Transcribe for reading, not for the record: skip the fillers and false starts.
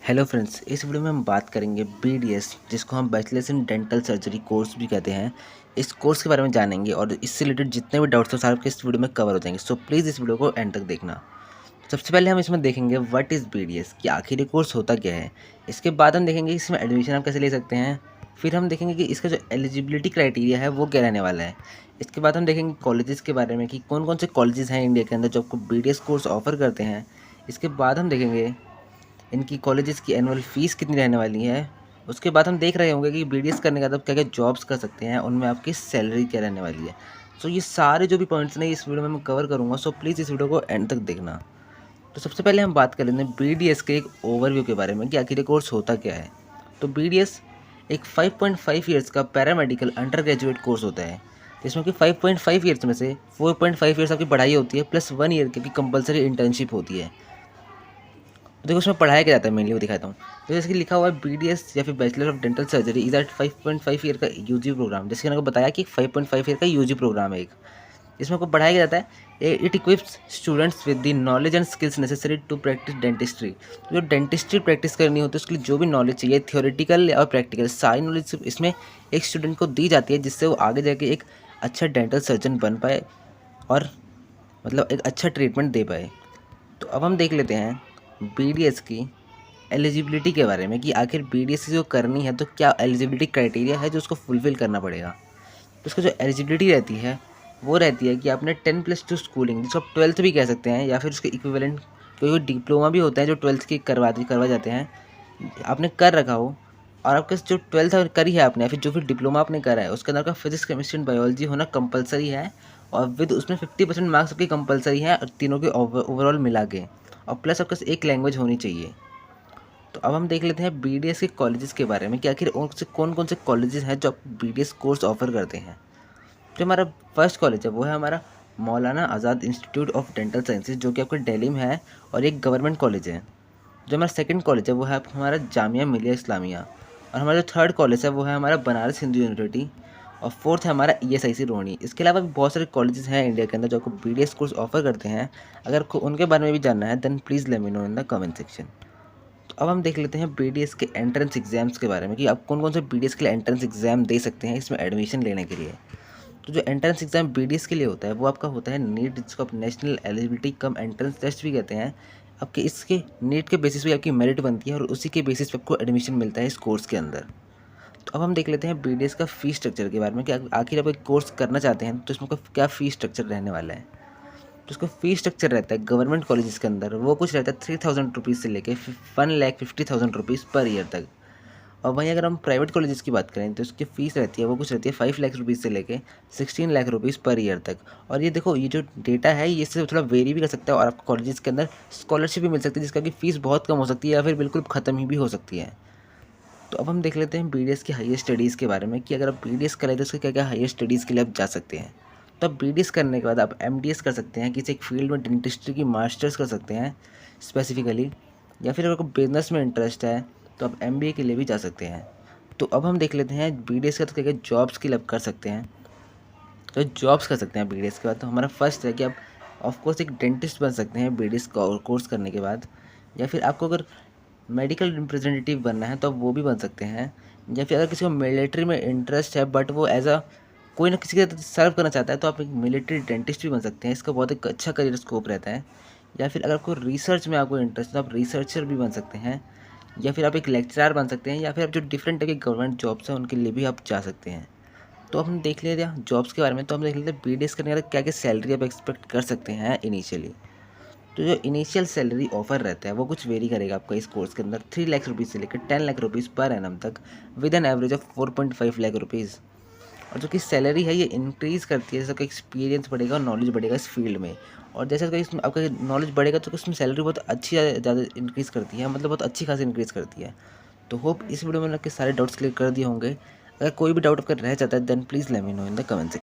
Hello friends, इस video में हम बात करेंगे बीडीएस, जिसको हम bachelors in dental surgery course भी कहते हैं। इस कोर्स के बारे में जानेंगे और इससे रिलेटेड जितने भी डाउट्स हो सारे आपके इस वीडियो में कवर हो जाएंगे। सो प्लीज़ इस वीडियो को एंड तक देखना। सबसे पहले हम इसमें देखेंगे व्हाट इज़ बीडीएस, कि आखिर ये कोर्स होता क्या है। इसके बाद हम देखेंगे इसमें एडमिशन आप कैसे ले सकते हैं। फिर हम देखेंगे कि इसका जो एलिजिबिलिटी क्राइटेरिया है वो क्या रहने वाला है। इसके बाद हम देखेंगे कॉलेजेस के बारे में कि कौन कौन से कॉलेजेस हैं इंडिया के अंदर जो आपको बीडीएस कोर्स ऑफर करते हैं। इसके बाद हम देखेंगे इनकी कॉलेजेस की एनुअल फ़ीस कितनी रहने वाली है। उसके बाद हम देख रहे होंगे कि बीडीएस करने के बाद आप क्या-क्या जॉब्स कर सकते हैं, उनमें आपकी सैलरी क्या रहने वाली है। सो ये सारे जो भी पॉइंट्स हैं इस वीडियो में मैं कवर करूँगा, सो प्लीज़ इस वीडियो को एंड तक देखना। तो सबसे पहले हम बात कर लेते हैं बीडीएस के एक ओवरव्यू के बारे में कि आखिर ये कोर्स होता क्या है। तो बीडीएस एक 5.5 ईयर्स का पैरामेडिकल अंडर ग्रेजुएट कोर्स होता है, जिसमें कि 5.5 ईयर्स में से 4.5 ईयर्स आपकी पढ़ाई होती है प्लस 1 ईयर की कंपलसरी इंटर्नशिप होती है। तो देखो उसमें पढ़ाया क्या जाता है, मेनली वो दिखाता हूँ। तो जैसे कि लिखा हुआ है बीडीएस या फिर bachelor of dental surgery is at 5.5 year का यूजी प्रोग्राम। जैसे कि मैंने आपको बताया कि 5.5 ईयर का यूजी प्रोग्राम है एक, इसमें आपको पढ़ाया क्या जाता है। It equips students with the knowledge and skills necessary to practise dentistry. जो डेंटिस्ट्री प्रैक्टिस करनी होती है उसके लिए जो भी नॉलेज चाहिए, थियोरेटिकल और प्रैक्टिकल सारी नॉलेज इसमें एक स्टूडेंट को दी जाती है, जिससे वो आगे जाके एक अच्छा डेंटल सर्जन बन पाए और मतलब एक अच्छा ट्रीटमेंट दे पाए। तो अब हम देख लेते हैं बीडीएस की एलिजिबिलिटी के बारे में कि आखिर बीडीएस जो करनी है तो क्या एलिजिबिलिटी क्राइटेरिया है जो उसको फुलफ़िल करना पड़ेगा। तो उसका जो एलिजिबिलिटी रहती है वो रहती है कि आपने 10+2 स्कूलिंग, जिसको आप 12th भी कह सकते हैं या फिर उसके इक्विवेलेंट कोई डिप्लोमा भी होता है जो 12th की करवा जाते हैं, आपने कर रखा हो। और आपका जो 12th करी है आपने या फिर जो फिर डिप्लोमा आपने करा है उसके अंदर का फिजिक्स केमिस्ट्री एंड बायोलॉजी होना कंपलसरी है, और विद उसमें 50% मार्क्स आपके कंपलसरी हैं और तीनों के ओवरऑल मिला के, और प्लस आपके पास एक लैंग्वेज होनी चाहिए। तो अब हम देख लेते हैं बीडीएस के कॉलेजेस के बारे में कि आखिर उनसे कौन कौन से कॉलेजेस हैं जो बीडीएस कोर्स ऑफर करते हैं। जो हमारा फर्स्ट कॉलेज है वो है हमारा मौलाना आज़ाद इंस्टीट्यूट ऑफ डेंटल साइंसेज, जो कि आपके दिल्ली में है और एक गवर्नमेंट कॉलेज है। जो हमारा सेकंड कॉलेज है वो है हमारा जामिया मिलिया इस्लामिया, और हमारा जो थर्ड कॉलेज है वो है हमारा बनारस हिंदू यूनिवर्सिटी, और फोर्थ है हमारा ईएसआईसी रोहिणी। इसके अलावा भी बहुत सारे कॉलेजेस हैं इंडिया के अंदर जो आपको बीडीएस कोर्स ऑफर करते हैं। अगर उनके बारे में भी जानना है then please let me know in the comment section. तो अब हम देख लेते हैं बीडीएस के एंट्रेंस एग्जाम्स के बारे में कि आप कौन कौन से बीडीएस के लिए एंट्रेंस एग्जाम दे सकते हैं इसमें एडमिशन लेने के लिए। तो जो एंट्रेंस एग्जाम बीडीएस के लिए होता है वो आपका होता है नीट, जिसको आप national eligibility cum entrance test भी कहते हैं। आपके इसके नीट के बेसिस पे आपकी मेरिट बनती है और उसी के बेसिस पे आपको एडमिशन मिलता है इस कोर्स के अंदर। तो अब हम देख लेते हैं बीडीएस का फ़ीस स्ट्रक्चर के बारे में कि आखिर आप एक कोर्स करना चाहते हैं तो इसमें का क्या फ़ीस स्ट्रक्चर रहने वाला है। तो उसका फ़ीस स्ट्रक्चर रहता है गवर्नमेंट कॉलेजेस के अंदर वो कुछ रहता है 3000 रुपीज़ से लेके 1,50,000 रुपीज़ पर ईयर तक। और वहीं अगर हम प्राइवेट कॉलेजेस की बात करें तो उसकी फ़ीस रहती है वो कुछ रहती है 5 लाख रुपीज़ से लेके 16 लाख रुपीज़ पर ईयर तक। और ये देखो ये जो डेटा है ये इससे थोड़ा वेरी भी कर सकता है और आपको कॉलेजेस के अंदर स्कॉलरशिप भी मिल सकती है जिसका कि फ़ीस बहुत कम हो सकती है या फिर बिल्कुल ख़त्म ही भी हो सकती है। तो अब हम देख लेते हैं बीडीएस की हायर स्टडीज़ के बारे में कि अगर आप बीडीएस करें तो उसके क्या क्या हायर स्टडीज़ के लिए आप जा सकते हैं। तो आप बीडीएस करने के बाद आप एमडीएस कर सकते हैं, किसी एक फील्ड में डेंटिस्ट्री की मास्टर्स कर सकते हैं स्पेसिफिकली, या फिर अगर आपको बिजनेस में इंटरेस्ट है तो आप एमबीए के लिए भी जा सकते हैं। तो अब हम देख लेते हैं बीडीएस का तो क्या क्या जॉब्स के लिए आप कर सकते हैं। तो जॉब्स कर सकते हैं बीडीएस के बाद तो हमारा फर्स्ट है कि आप ऑफ कोर्स एक डेंटिस्ट बन सकते हैं बीडीएस कोर्स करने के बाद, या फिर आपको अगर मेडिकल रिप्रेजेंटेटिव बनना है तो आप वो भी बन सकते हैं, या फिर अगर किसी को मिलिट्री में इंटरेस्ट है बट वो एज अ कोई ना किसी के सर्व करना चाहता है तो आप एक मिलिट्री डेंटिस्ट भी बन सकते हैं। इसका बहुत एक अच्छा करियर स्कोप रहता है। या फिर अगर आपको रिसर्च में आपको इंटरेस्ट है तो आप रिसर्चर भी बन सकते हैं, या फिर आप एक लेक्चरर बन सकते हैं, या फिर आप जो डिफरेंट टाइप के गवर्नमेंट जॉब्स हैं उनके लिए भी आप जा सकते हैं। तो हम देख लेते हैं जॉब्स के बारे में। तो हम देख लेते हैं बीडीएस करने के बाद क्या क्या सैलरी आप एक्सपेक्ट कर सकते हैं इनिशियली। तो जो इनिशियल सैलरी ऑफर रहता है वो कुछ वेरी करेगा आपका इस कोर्स के अंदर 3 लाख रुपीज़ से लेकर 10 लाख रुपीज़ पर एनम तक, with an average of 4.5 lakh rupees. और जो कि सैलरी है ये इंक्रीज़ करती है जैसे आपका एक्सपीरियंस बढ़ेगा और नॉलेज बढ़ेगा इस फील्ड में। और जैसे कि इसमें आपका नॉलेज बढ़ेगा तो उसमें सैलरी बहुत अच्छी ज़्यादा इंक्रीज़ करती है, मतलब बहुत अच्छी खासी इंक्रीज़ करती है। तो होप इस वीडियो में आपके सारे डाउट्स क्लियर कर दिए होंगे। अगर कोई भी डाउट आपका रह जाता है then please let me know in the comment section.